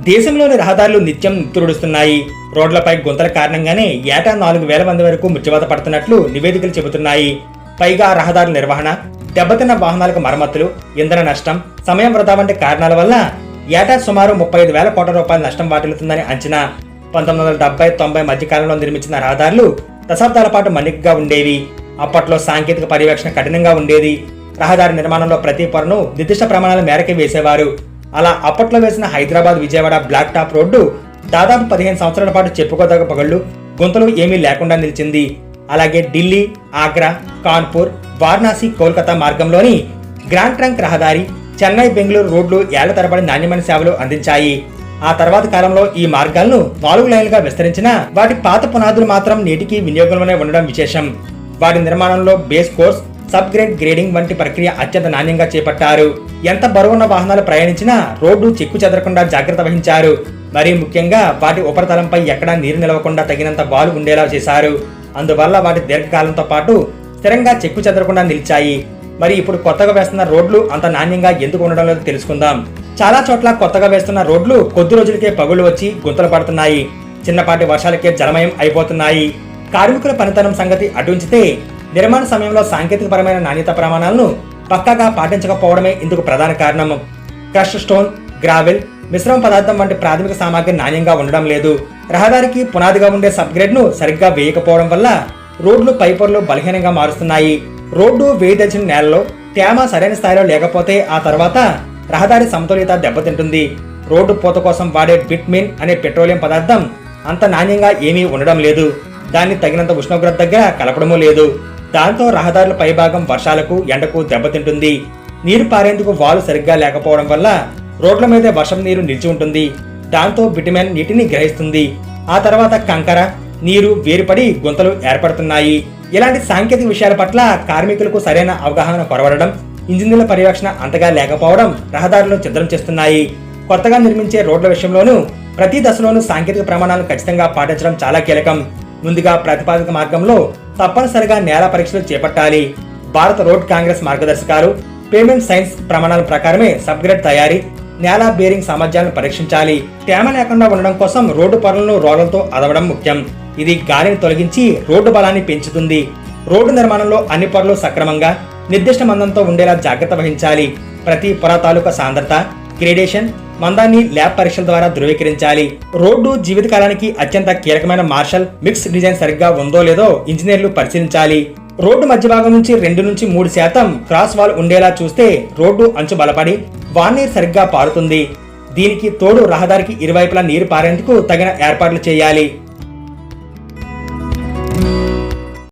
దేశంలోని రహదారులు నిత్యం నిత్తురుడుస్తున్నాయి. రోడ్లపై గుంతల కారణంగానే ఏటా 4,000 మంది వరకు మృత్యువాత పడుతున్నట్లు నివేదికలు చెబుతున్నాయి. పైగా రహదారుల నిర్వహణ, దెబ్బతిన్న వాహనాలకు మరమ్మతులు, ఇంధన నష్టం, సమయం వృధా వంటి కారణాల వల్ల ఏటా సుమారు 35,000 కోట్ల రూపాయల నష్టం వాటిల్లుతుందని అంచనా. 1970-90 మధ్యకాలంలో నిర్మించిన రహదారులు దశాబ్దాల పాటు మన్నికగా ఉండేవి. అప్పట్లో సాంకేతిక పర్యవేక్షణ కఠినంగా ఉండేది. రహదారి నిర్మాణంలో ప్రతి పొరను నిర్దిష్ట ప్రమాణాల మేరకే వేసేవారు. అలా అప్పట్లో వేసిన Hyderabad Vijayawada black top road దాదాపు 15 సంవత్సరాల పాటు చెప్పుకోదగ్గ పగళ్లు, గుంతలు ఏమీ లేకుండా నిలిచింది. అలాగే ఢిల్లీ, ఆగ్రా, కాన్పూర్, వారణాసి, కోల్కతా మార్గంలోని గ్రాండ్ ట్రంక్ రహదారి, చెన్నై, బెంగళూరు రోడ్లు ఏళ్ల తరబడి నాణ్యమైన సేవలు అందించాయి. ఆ తర్వాత కాలంలో ఈ మార్గాలను 4 లైన్లుగా విస్తరించినా వాటి పాత పునాదులు మాత్రం నేటికి వినియోగంలోనే ఉండడం విశేషం. వాటి నిర్మాణంలో base course, sub grade grading వంటి ప్రక్రియ అత్యంత నాణ్యంగా చేపట్టారు. ఎంత బరువున్న వాహనాలు ప్రయాణించినా రోడ్డు చెక్కు చెదరకుండా జాగ్రత్త వహించారు. మరీ ముఖ్యంగా వాటి ఉపరితలంపై ఎక్కడా నీరు నిలవకుండా తగినంత వాలు ఉండేలా చేశారు. అందువల్ల వాటి దీర్ఘకాలంతో పాటు స్థిరంగా చెక్కు చెదరకుండా నిలిచాయి. మరి ఇప్పుడు కొత్తగా వేస్తున్న రోడ్లు అంత నాణ్యంగా ఎందుకు ఉండడం లేదో తెలుసుకుందాం. చాలా చోట్ల కొత్తగా వేస్తున్న రోడ్లు కొద్ది రోజులకే పగుళ్లు వచ్చి గుంతలు పడుతున్నాయి. చిన్నపాటి వర్షాలకే జలమయం అయిపోతున్నాయి. కార్మికుల పనితనం సంగతి అటుంచితే నిర్మాణ సమయంలో సాంకేతికపరమైన నాణ్యత ప్రమాణాలను పక్కాగా పాటించకపోవడమే ఇందుకు ప్రధాన కారణం. క్రష్ స్టోన్, గ్రావెల్, మిశ్రమ పదార్థం వంటి ప్రాథమిక సామాగ్రి నాణ్యంగా ఉండడం లేదు. రహదారికి పునాదిగా ఉండే సబ్గ్రేడ్ ను సరిగ్గా వేయకపోవడం వల్ల రోడ్లు పైపొరలు బలహీనంగా మారుస్తున్నాయి. రోడ్డు వేయదలిచిన నేలలో తేమ సరైన స్థాయిలో లేకపోతే ఆ తర్వాత రహదారి సమతుల్యత దెబ్బతింటుంది. రోడ్డు పూత కోసం వాడే బిట్మిన్ అనే పెట్రోలియం పదార్థం అంత నాణ్యంగా ఏమీ ఉండడం లేదు. దాన్ని తగినంత ఉష్ణోగ్రత దగ్గర కలపడమూ లేదు. దాంతో రహదారుల పైభాగం వర్షాలకు, ఎండకు దెబ్బతింటుంది. నీరు పారేందుకు వాలు సరిగ్గా లేకపోవడం వల్ల రోడ్ల మీదే వర్షం నీరు నిలిచి ఉంటుంది. దాంతో బిటుమెన్ నీటిని గ్రహిస్తుంది. ఆ తర్వాత కంకర, నీరు వేరుపడి గుంతలు ఏర్పడుతున్నాయి. ఇలాంటి సాంకేతిక విషయాల పట్ల కార్మికులకు సరైన అవగాహన కొరవడడం, ఇంజనీర్ల పర్యవేక్షణ అంతగా లేకపోవడం రహదారులను ఛిద్రం చేస్తున్నాయి. కొత్తగా నిర్మించే రోడ్ల విషయంలోనూ ప్రతి దశలోనూ సాంకేతిక ప్రమాణాలను ఖచ్చితంగా పాటించడం చాలా కీలకం. ముందుగా ప్రతిపాదిత మార్గంలో తప్పనిసరిగా నేల పరీక్షలు చేపట్టాలి. భారత రోడ్ కాంగ్రెస్ మార్గదర్శకాలు, పేమెంట్ సైన్స్ ప్రమాణాల ప్రకారమే సబ్గ్రేడ్ తయారీ, నేల బేరింగ్ సామర్థ్యాలను పరీక్షించాలి. తేమ లేకుండా ఉండడం కోసం రోడ్డు పొరలను రోలర్తో అదవడం ముఖ్యం. ఇది గాలిని తొలగించి రోడ్డు బలాన్ని పెంచుతుంది. రోడ్డు నిర్మాణంలో అన్ని పొరలు సక్రమంగా, నిర్దిష్ట మందంతో ఉండేలా జాగ్రత్త వహించాలి. ప్రతి పొర తాలూకా సాంద్రత, గ్రేడేషన్, మందాన్ని ల్యాబ్ పరీక్షల ద్వారా ధృవీకరించాలి. రోడ్డు జీవితకాలానికి అత్యంత కీలకమైన మార్షల్ మిక్స్ డిజైన్ సరిగ్గా ఉందో లేదో ఇంజనీర్లు పరిశీలించాలి. రోడ్డు మధ్య భాగం నుంచి 2-3% క్రాస్ వాల్ ఉండేలా చూస్తే రోడ్డు అంచు బలపడి వాన్నీరు సరిగ్గా పారుతుంది. దీనికి తోడు రహదారికి ఇరువైపులా నీరు పారేందుకు తగిన ఏర్పాట్లు చేయాలి.